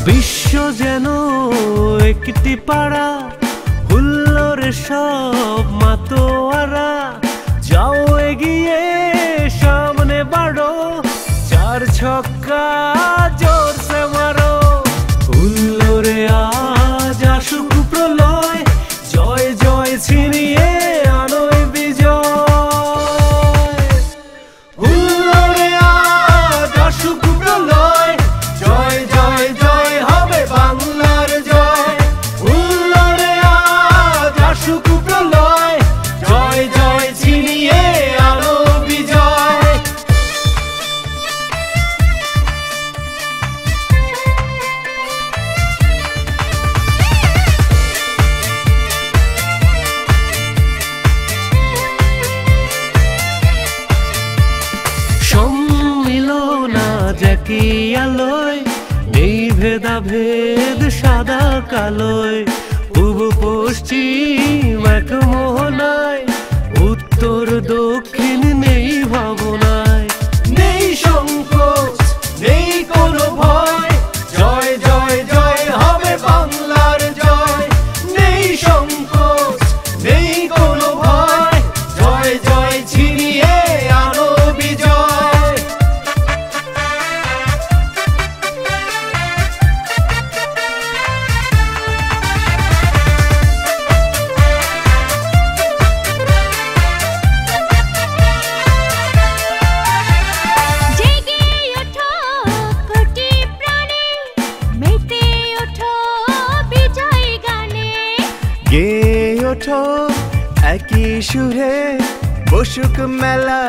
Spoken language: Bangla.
বিশ্ব যেন একটি পাড়া, হুল্লোড়ে সব মাতোয়ারা। যাও এগিয়ে সামনে বাড়ো, চার ছক্কা জোরসে মারো। হুল্লোড়ে আজ আসুক প্রলয়, জয় জয় ছিনিয়ে আনোই বিজয়। হুল্লোড়ে আজ আসুক প্রলয়, জয় জয় জয় হবে বাংলার জয়। হুল্লোড়ে আজ আসুক প্রলয়, জয় জয় ছিনিয়ে আনো বিজয়। সম্মিলন আজ একই আলোয়, নেই ভেদাভেদ সাদা কালোয়। পূব পশ্চিম এক মোহনায়, উত্তর দক্ষিণ নেই ভাবনায়। নেই সংকোচ নেই কোনো ভয়, জয় জয় জয় হবে বাংলার জয়। নেই সংকোচ নেই কোনো ভয়, জয় জয় ছিনিয়ে আনো বিজয়। গেয়ে ওঠো একই সুরে, বসুক মেলা